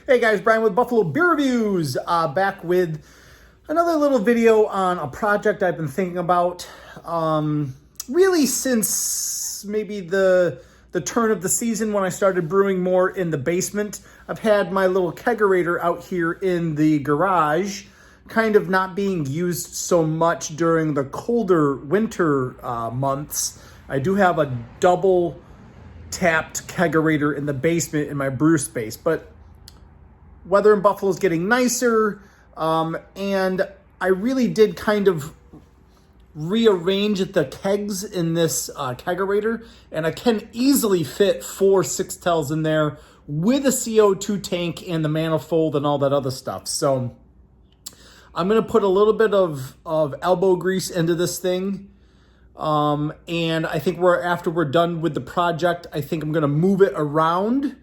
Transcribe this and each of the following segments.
Hey guys, Brian with Buffalo Beer Reviews, back with another little video on a project I've been thinking about really since maybe the turn of the season when I started brewing more in the basement. I've had my little kegerator out here in the garage, kind of not being used so much during the colder winter months. I do have a double tapped kegerator in the basement in my brew space, but weather in Buffalo is getting nicer, and I really did kind of rearrange the kegs in this kegerator, and I can easily fit 4 6-tails in there with a CO2 tank and the manifold and all that other stuff. So I'm going to put a little bit of elbow grease into this thing, and I think after we're done with the project, I think I'm going to move it around.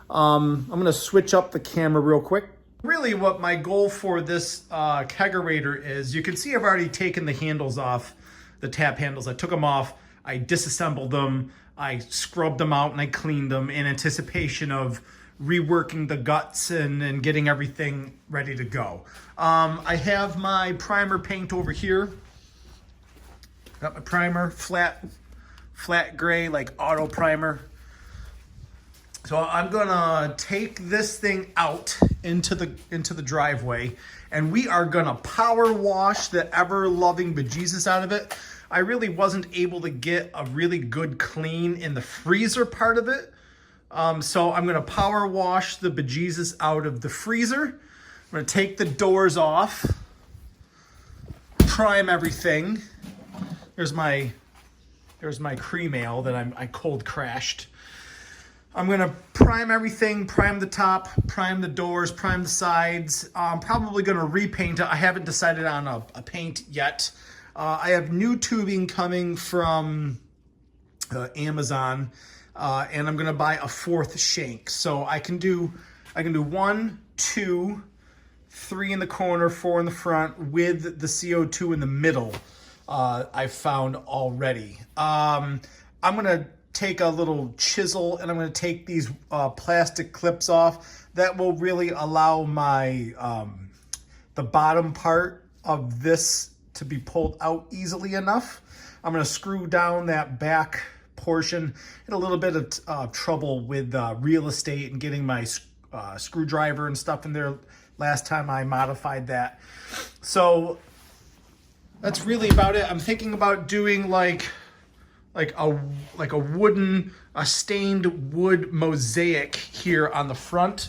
I'm going to switch up the camera real quick. Really what my goal for this kegerator is, you can see I've already taken the handles off, the tap handles. I took them off, I disassembled them, I scrubbed them out, and I cleaned them in anticipation of reworking the guts and getting everything ready to go. I have my primer paint over here. Got my primer, flat gray, like auto primer. So I'm gonna take this thing out into the driveway, and we are gonna power wash the ever-loving bejesus out of it. I really wasn't able to get a really good clean in the freezer part of it. So I'm gonna power wash the bejesus out of the freezer. I'm gonna take the doors off, prime everything. There's my cream ale that I cold crashed. I'm gonna prime everything, prime the top, prime the doors, prime the sides. I'm probably gonna repaint it. I haven't decided on a paint yet. I have new tubing coming from Amazon, and I'm gonna buy a 4th shank. So I can do 1, 2, 3 in the corner, 4 in the front with the CO2 in the middle. I've found already. I'm gonna take a little chisel and I'm going to take these plastic clips off. That will really allow my the bottom part of this to be pulled out easily enough. I'm going to screw down that back portion. Had a little bit of trouble with real estate and getting my screwdriver and stuff in there last time I modified that. So that's really about it. I'm thinking about doing like a stained wood mosaic here on the front.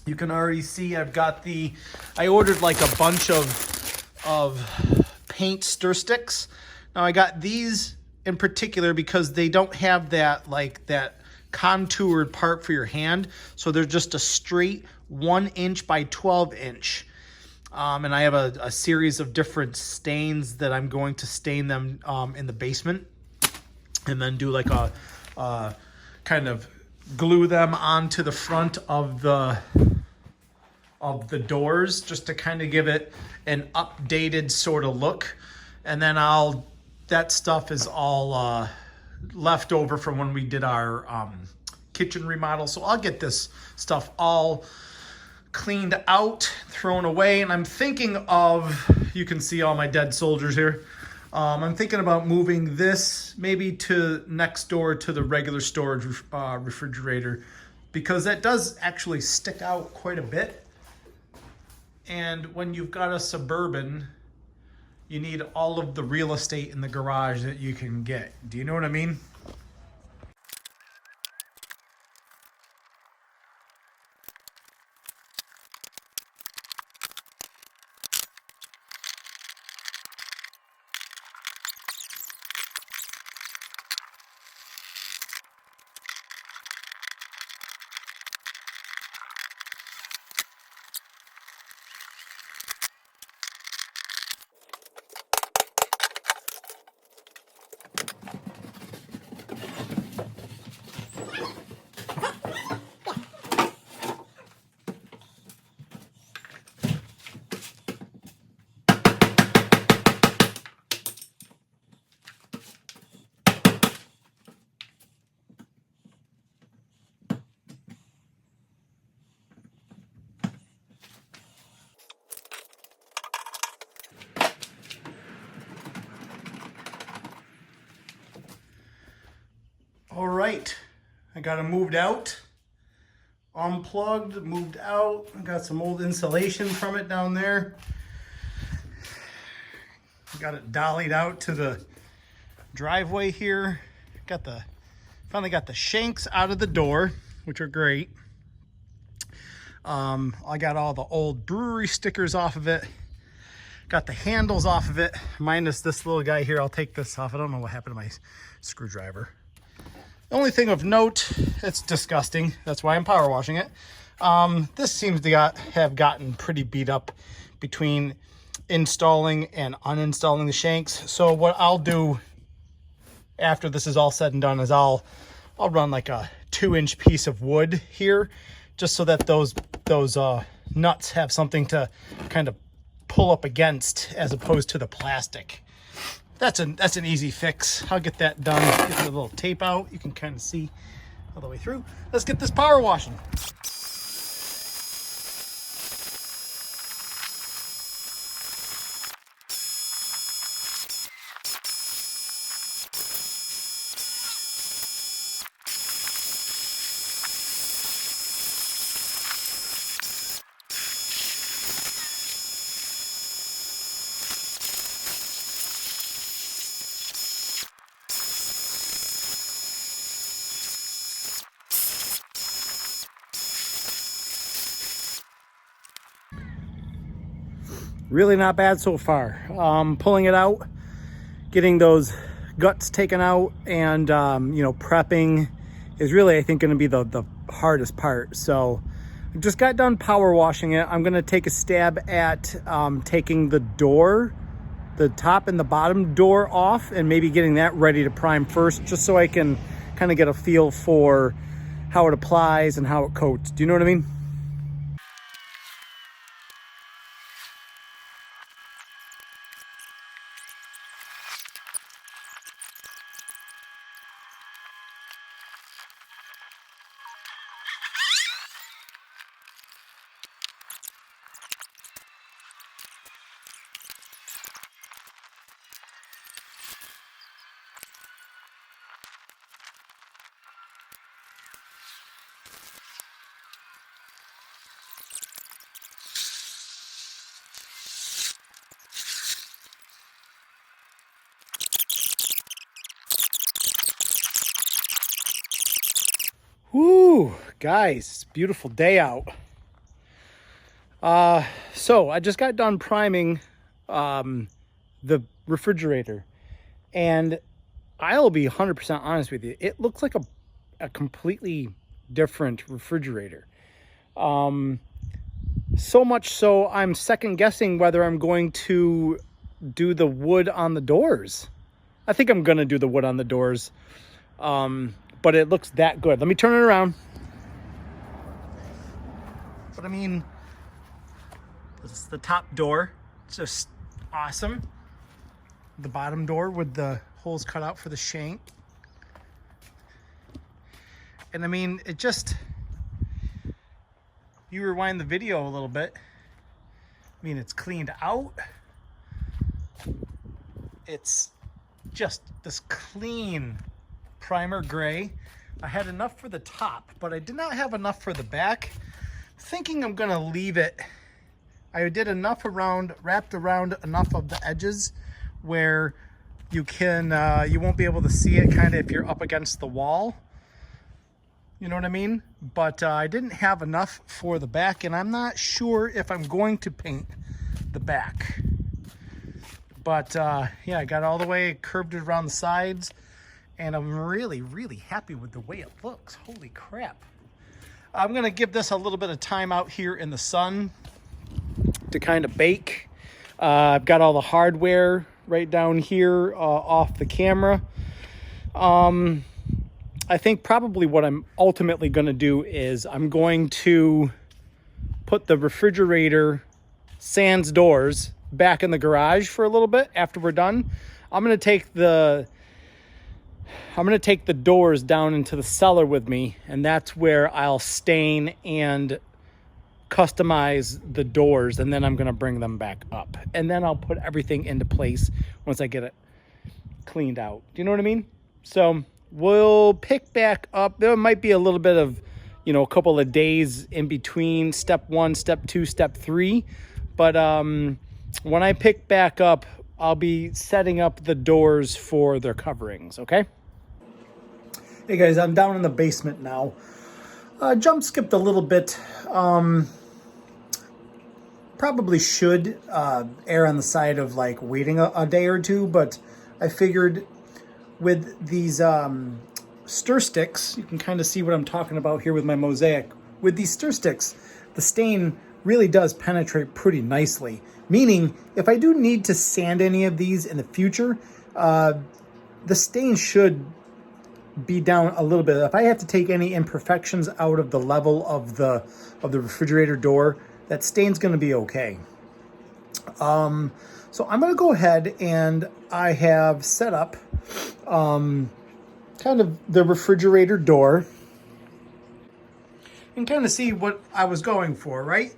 You can already see I've got I ordered like a bunch of paint stir sticks. Now I got these in particular because they don't have that contoured part for your hand. So they're just a straight 1 inch by 12 inch. And I have a series of different stains that I'm going to stain them in the basement. And then do like a kind of glue them onto the front of the doors just to kind of give it an updated sort of look. And then that stuff is all left over from when we did our kitchen remodel. So I'll get this stuff all cleaned out, thrown away. And I'm thinking of, you can see all my dead soldiers here. I'm thinking about moving this maybe to next door to the regular storage refrigerator, because that does actually stick out quite a bit. And when you've got a Suburban, you need all of the real estate in the garage that you can get. Do you know what I mean? All right, I got it moved out, unplugged, moved out. I got some old insulation from it down there. Got it dollied out to the driveway here. Finally got the shanks out of the door, which are great. I got all the old brewery stickers off of it. Got the handles off of it, minus this little guy here. I'll take this off. I don't know what happened to my screwdriver. The only thing of note, it's disgusting. That's why I'm power washing it. This seems to have gotten pretty beat up between installing and uninstalling the shanks. So what I'll do after this is all said and done is I'll run like a 2-inch piece of wood here, just so that those nuts have something to kind of pull up against as opposed to the plastic. That's an easy fix. I'll get that done. Get the little tape out. You can kind of see all the way through. Let's get this power washing. Really not bad so far. Pulling it out, getting those guts taken out, and prepping is really, I think, going to be the hardest part. So I just got done power washing it. I'm going to take a stab at taking the door, the top and the bottom door off, and maybe getting that ready to prime first, just so I can kind of get a feel for how it applies and how it coats. Do you know what I mean? Woo, guys, beautiful day out. So I just got done priming the refrigerator, and I'll be 100% honest with you. It looks like a completely different refrigerator. So much so I'm second guessing whether I'm going to do the wood on the doors. I think I'm going to do the wood on the doors. But it looks that good. Let me turn it around. But I mean, this is the top door. It's just awesome. The bottom door with the holes cut out for the shank. And I mean, it just, you rewind the video a little bit. I mean, it's cleaned out. It's just this clean primer gray. I had enough for the top, but I did not have enough for the back. Thinking I'm gonna leave it. I did enough around, wrapped around enough of the edges where you can, you won't be able to see it kind of if you're up against the wall. You know what I mean? But I didn't have enough for the back, and I'm not sure if I'm going to paint the back. But yeah, I got all the way, curved it around the sides, and I'm really, really happy with the way it looks. Holy crap. I'm gonna give this a little bit of time out here in the sun to kind of bake. I've got all the hardware right down here off the camera. I think probably what I'm ultimately gonna do is I'm going to put the refrigerator sans doors back in the garage for a little bit after we're done. I'm gonna take the doors down into the cellar with me, and that's where I'll stain and customize the doors, and then I'm gonna bring them back up, and then I'll put everything into place once I get it cleaned out. Do you know what I mean? So we'll pick back up. There might be a little bit of, you know, a couple of days in between step 1, step 2, step 3. But when I pick back up, I'll be setting up the doors for their coverings, okay? Hey guys, I'm down in the basement now. Jump skipped a little bit. Probably should err on the side of like waiting a day or two, but I figured with these stir sticks, you can kind of see what I'm talking about here with my mosaic. With these stir sticks, the stain really does penetrate pretty nicely. Meaning, if I do need to sand any of these in the future, the stain should be down a little bit. If I have to take any imperfections out of the level of the refrigerator door, that stain's going to be okay. So I'm going to go ahead and I have set up kind of the refrigerator door and kind of see what I was going for, right?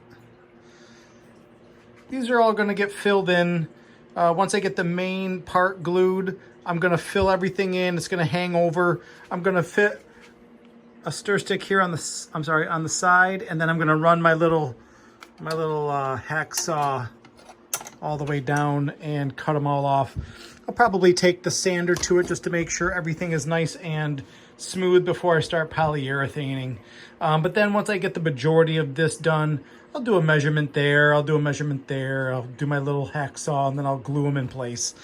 These are all going to get filled in. Once I get the main part glued, I'm going to fill everything in. It's going to hang over. I'm going to fit a stir stick here on the, on the side, and then I'm going to run my little hacksaw all the way down and cut them all off. I'll probably take the sander to it just to make sure everything is nice and smooth before I start polyurethaning. But then once I get the majority of this done, I'll do a measurement there, I'll do a measurement there, I'll do my little hacksaw, and then I'll glue them in place.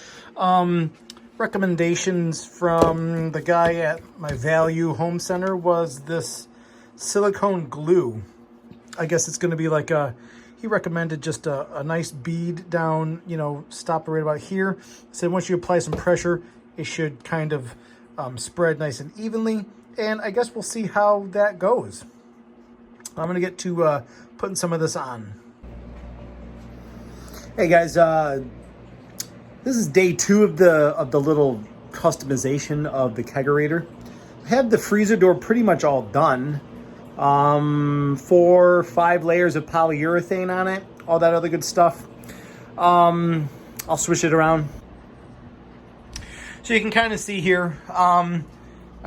Recommendations from the guy at my Value Home Center was this silicone glue. I guess it's going to be like a, he recommended just a nice bead down, you know, stop right about here. So once you apply some pressure, it should kind of spread nice and evenly. And I guess we'll see how that goes. I'm going to get to putting some of this on. Hey guys, this is day 2 of the little customization of the Kegerator. I have the freezer door pretty much all done. 4 or 5 layers of polyurethane on it, all that other good stuff. I'll switch it around. So you can kind of see here, I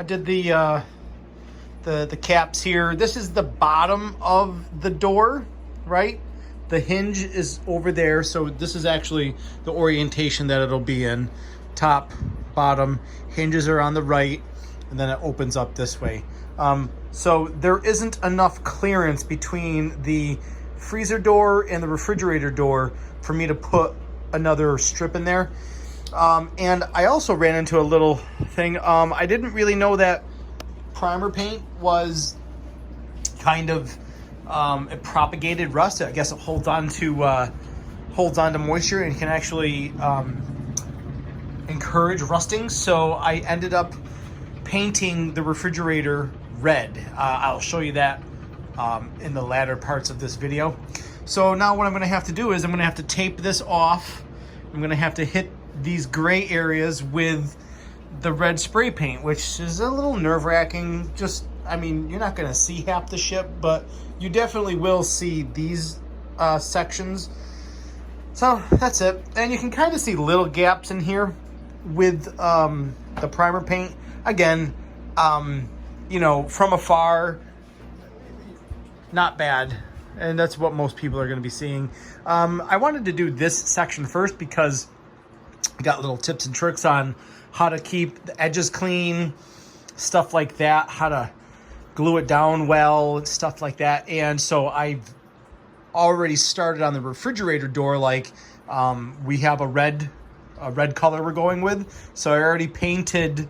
did the caps here. This is the bottom of the door, right? The hinge is over there, so this is actually the orientation that it'll be in. Top, bottom, hinges are on the right, and then it opens up this way. So there isn't enough clearance between the freezer door and the refrigerator door for me to put another strip in there. And I also ran into a little thing. I didn't really know that primer paint was kind of it propagated rust. I guess it holds on to moisture and can actually encourage rusting. So I ended up painting the refrigerator red. I'll show you that in the latter parts of this video. So now what I'm going to have to do is I'm going to have to tape this off. I'm going to have to hit these gray areas with the red spray paint, which is a little nerve-wracking. Just, I mean, you're not going to see half the ship, but you definitely will see these sections. So that's it. And you can kind of see little gaps in here with the primer paint. Again, you know, from afar, not bad. And that's what most people are going to be seeing. I wanted to do this section first because I got little tips and tricks on how to keep the edges clean, stuff like that, how to glue it down well, stuff like that. And so I've already started on the refrigerator door. Like we have a red color we're going with. So I already painted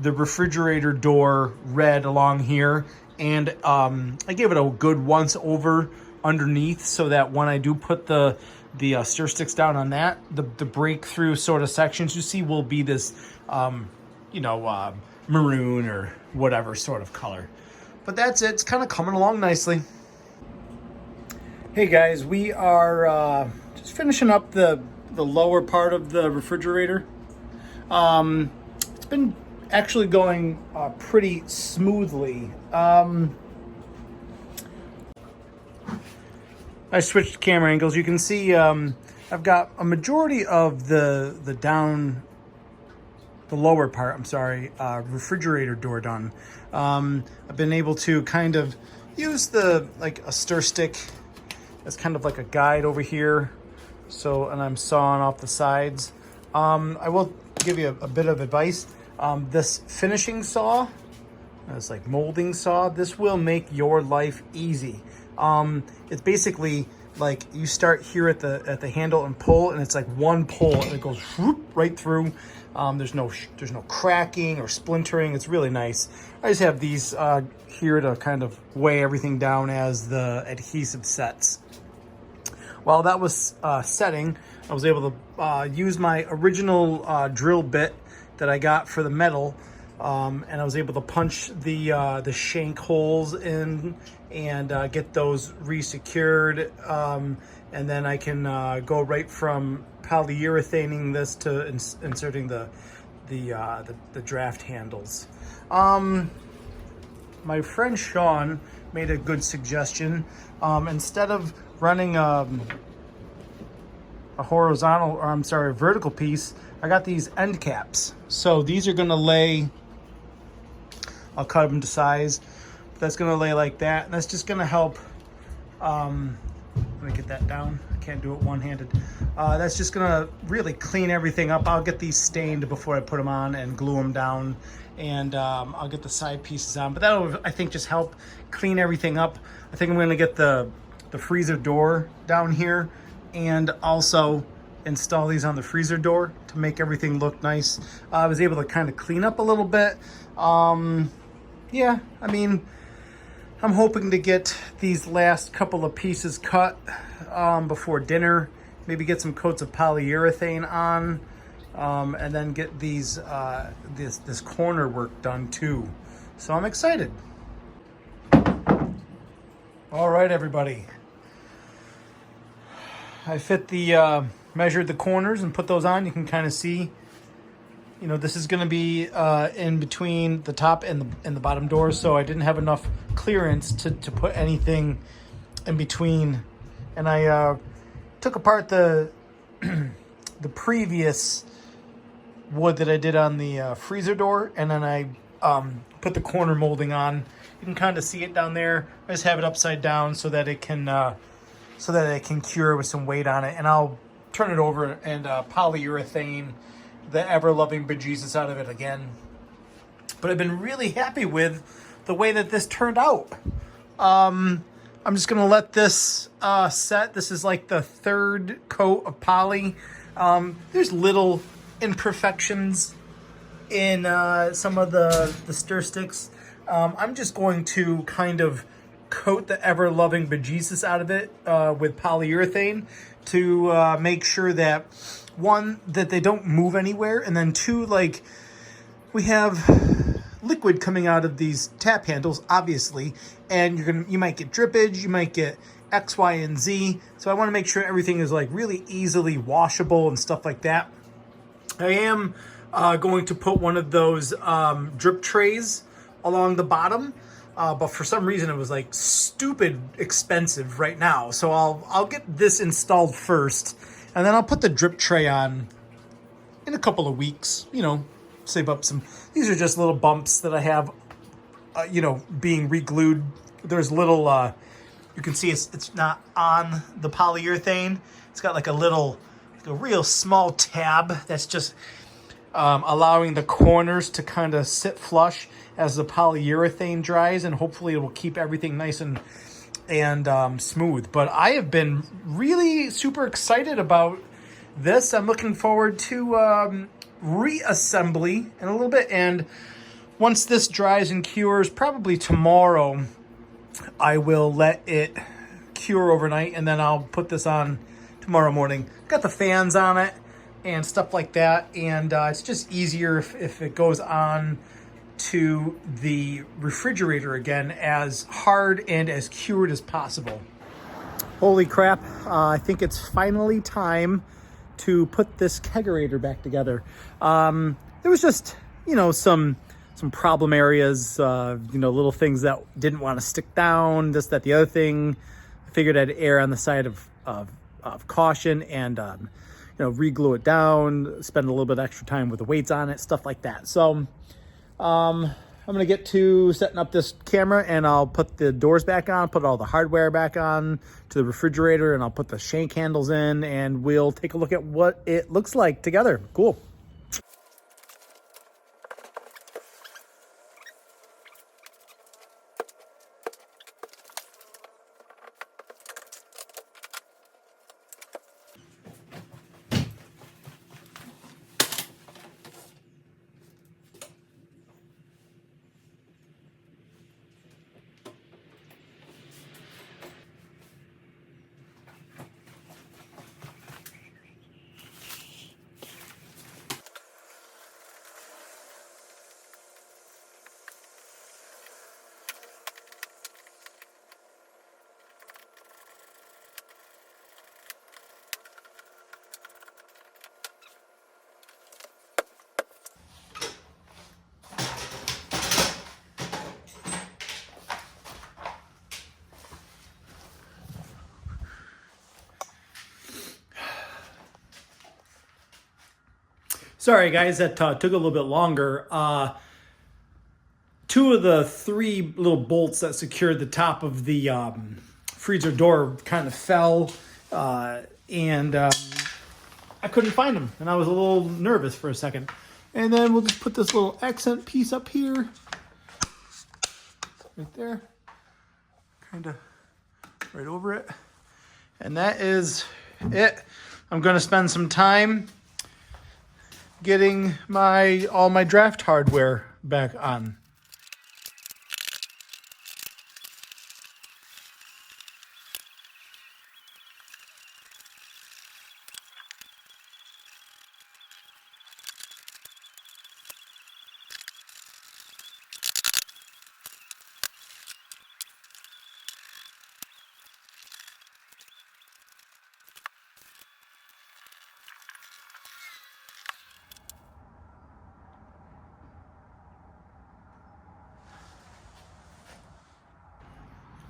the refrigerator door red along here, and I gave it a good once over underneath so that when I do put the stir sticks down on that, the breakthrough sort of sections you see will be this you know, maroon or whatever sort of color. But that's it. It's kind of coming along nicely. Hey guys, we are just finishing up the lower part of the refrigerator. It's been actually going pretty smoothly. I switched camera angles. You can see I've got a majority of the the lower part, I'm sorry, refrigerator door done. I've been able to kind of use like a stir stick as kind of like a guide over here. So, and I'm sawing off the sides. I will give you a bit of advice. This finishing saw, it's like molding saw, this will make your life easy. It's basically like you start here at the handle and pull, and it's like one pull and it goes whoop, right through. There's no cracking or splintering. It's really nice. I just have these here to kind of weigh everything down as the adhesive sets. While that was setting, I was able to use my original drill bit that I got for the metal, and I was able to punch the shank holes in and get those re-secured, and then I can go right from polyurethaning this to inserting the draft handles. My friend Sean made a good suggestion. Instead of running a horizontal, or I'm sorry, a vertical piece, I got these end caps. So these are gonna lay, I'll cut them to size. That's gonna lay like that, and that's just gonna help. Let me get that down. I can't do it one-handed. That's just gonna really clean everything up. I'll get these stained before I put them on and glue them down, and I'll get the side pieces on. But that'll, I think, just help clean everything up. I think I'm gonna get the freezer door down here and also install these on the freezer door to make everything look nice. I was able to kind of clean up a little bit. Yeah, I mean, I'm hoping to get these last couple of pieces cut before dinner. Maybe get some coats of polyurethane on, and then get these this corner work done too. So I'm excited. All right, everybody. I fit measured the corners and put those on. You can kind of see, you know, this is going to be in between the top and the bottom doors, so I didn't have enough clearance to put anything in between. And I took apart the previous wood that I did on the freezer door, and then I put the corner molding on. You can kind of see it down there. I just have it upside down so that it can cure with some weight on it, and I'll turn it over and polyurethane the ever-loving bejesus out of it again. But I've been really happy with the way that this turned out. I'm just gonna let this set. This is like the third coat of poly. There's little imperfections in some of the stir sticks. I'm just going to kind of coat the ever-loving bejesus out of it with polyurethane to make sure that, one, that they don't move anywhere, and then two, like, we have liquid coming out of these tap handles, obviously, and you might get drippage, you might get X, Y, and Z. So I want to make sure everything is like really easily washable and stuff like that. I am going to put one of those drip trays along the bottom. But for some reason it was like stupid expensive right now. So I'll get this installed first, and then I'll put the drip tray on in a couple of weeks, you know, save up some. These are just little bumps that I have, you know, being re-glued. There's little, you can see it's not on the polyurethane. It's got like a real small tab that's just allowing the corners to kind of sit flush as the polyurethane dries, and hopefully it will keep everything nice and smooth. But I have been really super excited about this. I'm looking forward to reassembly in a little bit, and once this dries and cures, probably tomorrow, I will let it cure overnight, and then I'll put this on tomorrow morning. Got the fans on it and stuff like that, and it's just easier if it goes on to the refrigerator again as hard and as cured as possible. Holy crap, I think it's finally time to put this kegerator back together. There was just, you know, some problem areas, you know, little things that didn't want to stick down, this, that, the other thing. I figured I'd err on the side of caution and re-glue it down, spend a little bit extra time with the weights on it, stuff like that. So I'm gonna get to setting up this camera, and I'll put the doors back on, put all the hardware back on to the refrigerator, and I'll put the shank handles in, and we'll take a look at what it looks like together. Cool. Sorry guys, that took a little bit longer. Two of the three little bolts that secured the top of the freezer door kind of fell, and I couldn't find them, and I was a little nervous for a second. And then we'll just put this little accent piece up here, right there, kind of right over it. And that is it. I'm gonna spend some time getting all my draft hardware back on.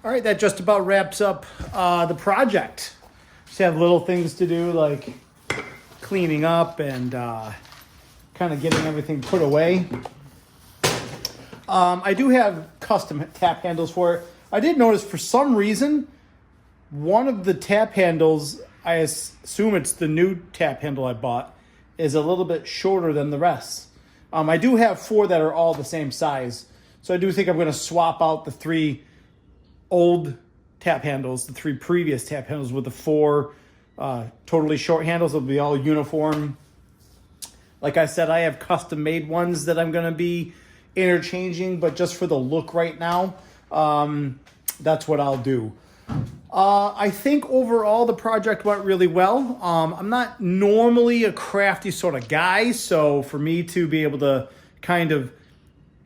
All right, that just about wraps up the project. Just have little things to do like cleaning up and kind of getting everything put away. I do have custom tap handles for it. I did notice for some reason, one of the tap handles, I assume it's the new tap handle I bought, is a little bit shorter than the rest. I do have 4 that are all the same size. So I do think I'm gonna swap out the 3 old tap handles, the 3 previous tap handles, with the 4 totally short handles. They'll be all uniform. Like I said, I have custom made ones that I'm gonna be interchanging, but just for the look right now, that's what I'll do. I think overall the project went really well. I'm not normally a crafty sort of guy, so for me to be able to kind of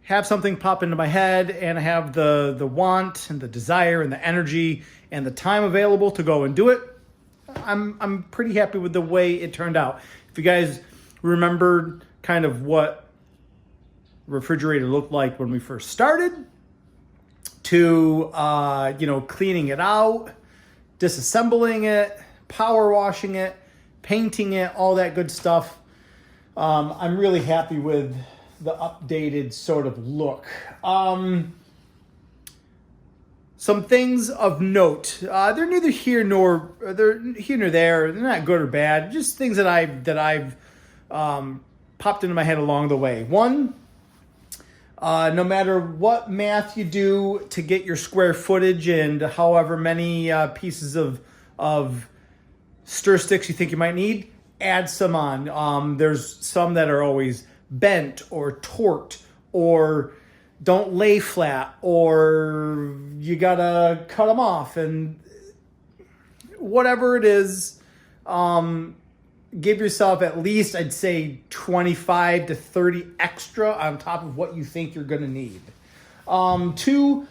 have something pop into my head and have the want and the desire and the energy and the time available to go and do it, I'm pretty happy with the way it turned out. If you guys remembered kind of what refrigerator looked like when we first started, to cleaning it out, disassembling it, power washing it, painting it, all that good stuff, I'm really happy with the updated sort of look. Some things of note. They're neither here nor there. They're not good or bad. Just things that I've popped into my head along the way. One, no matter what math you do to get your square footage and however many pieces of stir sticks you think you might need, add some on. There's some that are always bent or torqued or don't lay flat, or you gotta cut them off, and whatever it is, give yourself at least, I'd say, 25 to 30 extra on top of what you think you're gonna need. 2,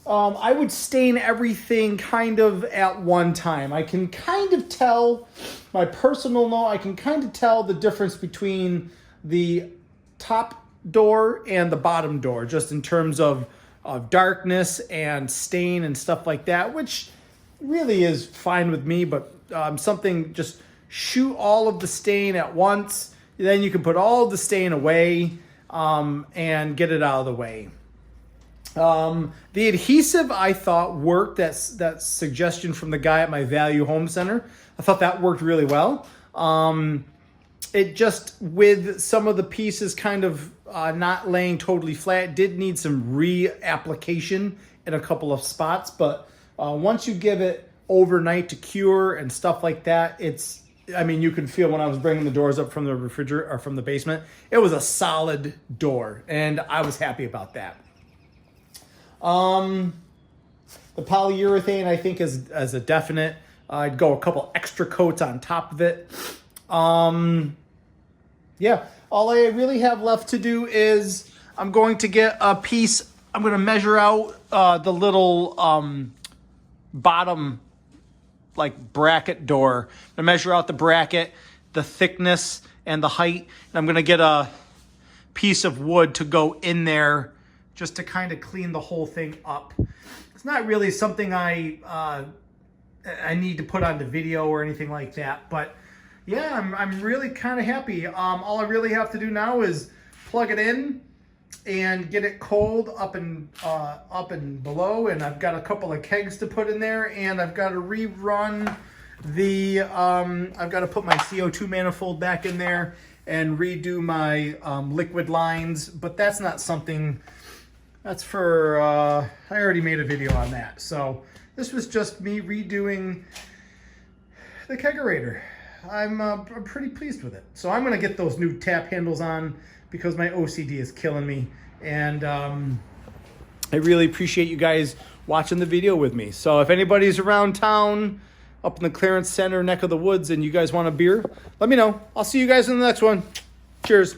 I would stain everything kind of at one time. I can kind of tell, my personal note, I can kind of tell the difference between the top door and the bottom door, just in terms of darkness and stain and stuff like that, which really is fine with me, but something just shoot all of the stain at once. Then you can put all of the stain away and get it out of the way. The adhesive I thought worked. That suggestion from the guy at my Value Home Center. I thought that worked really well. It just, with some of the pieces kind of not laying totally flat, did need some reapplication in a couple of spots. But once you give it overnight to cure and stuff like that, you can feel when I was bringing the doors up from the refrigerator or from the basement, it was a solid door, and I was happy about that. The polyurethane, I think, is a definite. I'd go a couple extra coats on top of it. Yeah, all I really have left to do is I'm going to get a piece. I'm going to measure out the little bottom bracket door. I'm going to measure out the bracket, the thickness, and the height. And I'm going to get a piece of wood to go in there just to kind of clean the whole thing up. It's not really something I need to put on the video or anything like that, but yeah, I'm really kind of happy. All I really have to do now is plug it in and get it cold up and below, and I've got a couple of kegs to put in there, and I've got to rerun the I've got to put my CO2 manifold back in there and redo my liquid lines, but that's not something. That's for, I already made a video on that. So this was just me redoing the Kegerator. I'm pretty pleased with it. So I'm going to get those new tap handles on because my OCD is killing me. And I really appreciate you guys watching the video with me. So if anybody's around town, up in the clearance center neck of the woods, and you guys want a beer, let me know. I'll see you guys in the next one. Cheers.